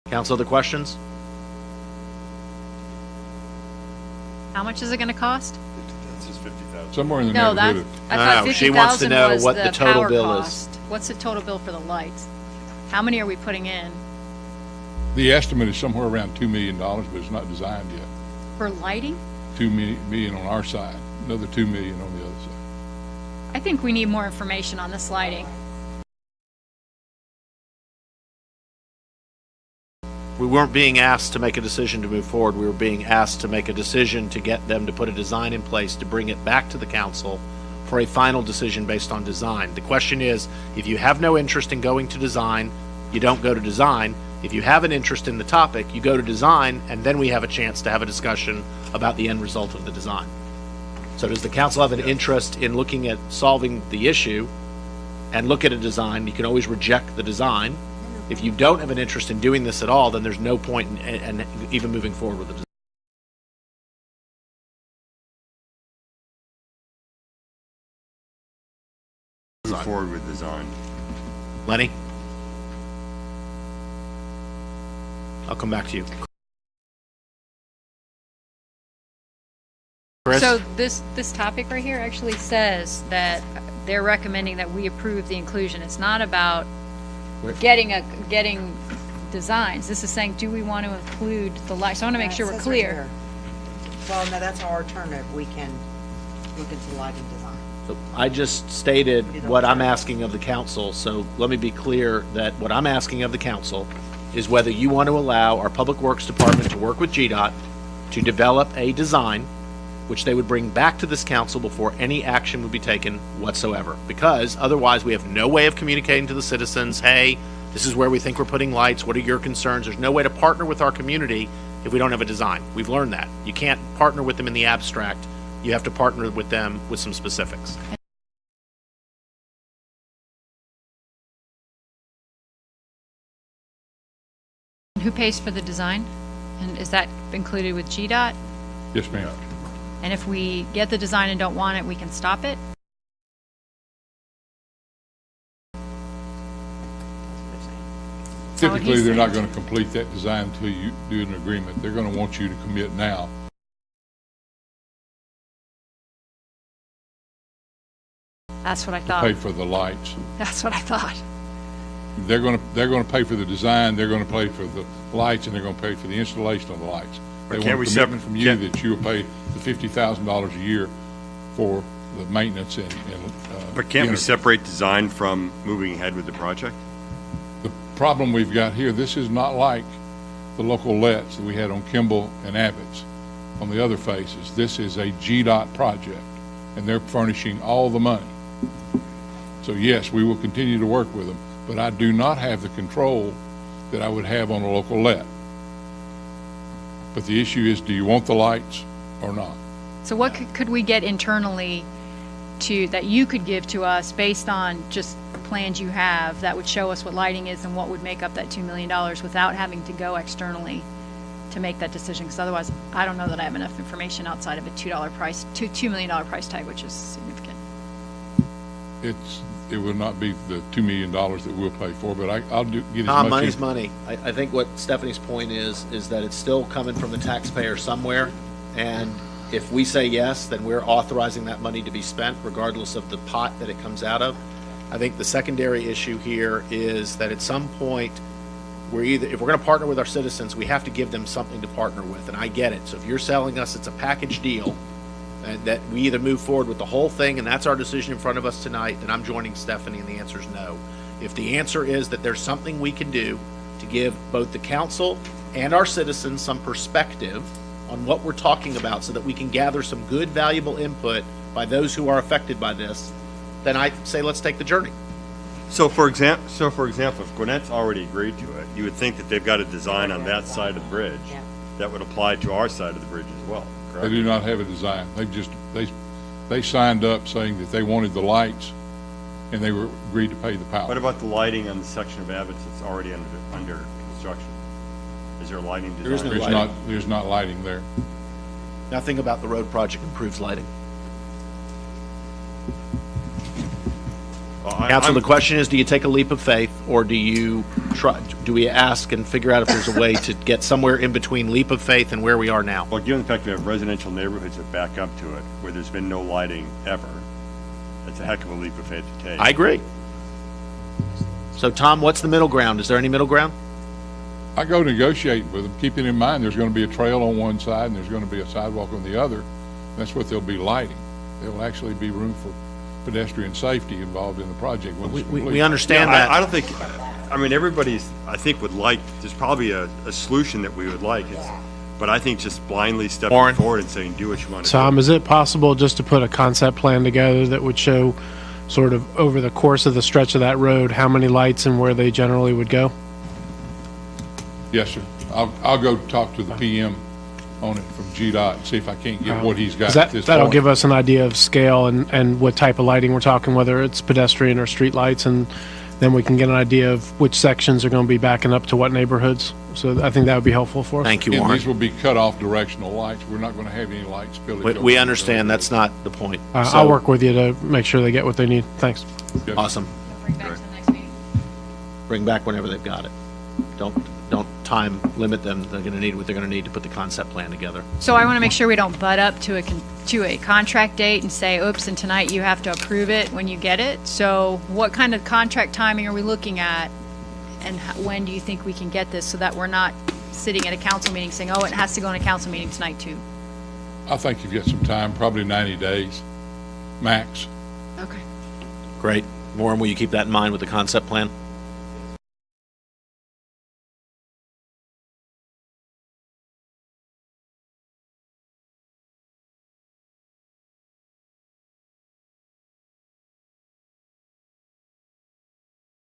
Council, other questions? How much is it going to cost? That's just 50,000. Somewhere in the No, neighborhood I of, thought No, she wants to 50,000 know was what the total power bill cost. What's the total bill for the lights? How many are we putting in the estimate is somewhere around $2 million, but it's not designed yet. for lighting? $2 million on our side, another $2 million on the other side. I think we need more information on this lighting. We weren't being asked to make a decision to move forward. We were being asked to make a decision to get them to put a design in place to bring it back to the council for a final decision based on design. The question is, if you have no interest in going to design, you don't go to design. If you have an interest in the topic, you go to design, and then we have a chance to have a discussion about the end result of the design. So does the council have an interest in looking at solving the issue and look at a design? You can always reject the design. If you don't have an interest in doing this at all, then there's no point in even moving forward with the design. Move forward with design. Lenny? I'll come back to you. Chris? So this topic right here actually says that they're recommending that we approve the inclusion. It's not about getting designs. This is saying, do we want to include the lights? So I want to make sure we're clear. Well, no, that's our alternative. We can look into lighting design. So I just stated what I'm asking of the council, so let me be clear that what I'm asking of the council is whether you want to allow our Public Works Department to work with GDOT to develop a design which they would bring back to this council before any action would be taken whatsoever. Because otherwise we have no way of communicating to the citizens, hey, this is where we think we're putting lights, what are your concerns? There's no way to partner with our community if we don't have a design. We've learned that. You can't partner with them in the abstract. You have to partner with them with some specifics. Who pays for the design? And is that included with GDOT? Yes, ma'am. And if we get the design and don't want it, we can stop it? that what Typically, he's they're not saying? going to complete that design until you do an agreement. They're going to want you to commit now. That's what I to thought. pay for the lights. That's what I thought. They're going to pay for the design. They're going to pay for the lights, and they're going to pay for the installation of the lights. They But want can't a we commitment from you can't- that you will pay the $50,000 a year for the maintenance and But can't we you know, separate design from moving ahead with the project? The problem we've got here, this is not like the local lets that we had on Kimball and Abbotts on the other phases. This is a GDOT project, and they're furnishing all the money. So yes, we will continue to work with them, but I do not have the control that I would have on a local let. But the issue is, do you want the lights or not? So what could we get internally that you could give to us based on just plans you have that would show us what lighting is and what would make up that $2 million without having to go externally to make that decision? Because otherwise, I don't know that I have enough information outside of a $2 million price tag, which is significant. It will not be the $2 million that we'll pay for, but I'll get as much. Money's money. I think what Stephanie's point is that it's still coming from the taxpayer somewhere, and if we say yes, then we're authorizing that money to be spent regardless of the pot that it comes out of. I think the secondary issue here is that at some point, if we're going to partner with our citizens, we have to give them something to partner with, and I get it. So if you're selling us it's a package deal, and that we either move forward with the whole thing, and that's our decision in front of us tonight, then I'm joining Stephanie, and the answer is no. If the answer is that there's something we can do to give both the council and our citizens some perspective on what we're talking about so that we can gather some good, valuable input by those who are affected by this, then I say let's take the journey. So for example, if Gwinnett's already agreed to it, you would think that they've got a design on that side of the bridge that would apply to our side of the bridge as well, correct? They do not have a design. They signed up saying that they wanted the lights, and they were agreed to pay the power. What about the lighting on the section of Abbotts that's already under construction? Is there lighting design? There is no lighting. There's not lighting there. Nothing about the road project improves lighting. Council, the question is, do you take a leap of faith, or do we ask and figure out if there's a way to get somewhere in between leap of faith and where we are now? Well, given the fact we have residential neighborhoods that back up to it, where there's been no lighting ever, that's a heck of a leap of faith to take. I agree. So, Tom, what's the middle ground? Is there any middle ground? I go negotiating with them, keeping in mind there's going to be a trail on one side and there's going to be a sidewalk on the other. That's what they'll be lighting. There'll actually be room for pedestrian safety involved in the project when it's complete. We understand that. I don't think, I mean, everybody's, I think, would like, there's probably a solution that we would like, but I think just blindly stepping Warren? forward and saying, do what you want to do. Tom, is it possible just to put a concept plan together that would show sort of over the course of the stretch of that road, how many lights and where they generally would go? Yes, sir. I'll go talk to the PM on it from GDOT and see if I can't get what he's got 'Cause at this that'll point. give us an idea of scale and what type of lighting we're talking, whether it's pedestrian or street lights, and then we can get an idea of which sections are going to be backing up to what neighborhoods. So I think that would be helpful for us. Thank you, And Warren. these will be cut-off directional lights. We're not going to have any light spillage. We understand that's not the point. I'll So, work with you to make sure they get what they need. Thanks. Awesome. Bring back to the next meeting. Bring back whenever they've got it. Don't time limit them. They're going to need what they're going to need to put the concept plan together. So I want to make sure we don't butt up to a contract date and say, oops, and tonight you have to approve it when you get it. So what kind of contract timing are we looking at? And when do you think we can get this so that we're not sitting at a council meeting saying, oh, it has to go in a council meeting tonight too? I think you've got some time, probably 90 days, max. Okay. Great. Warren, will you keep that in mind with the concept plan?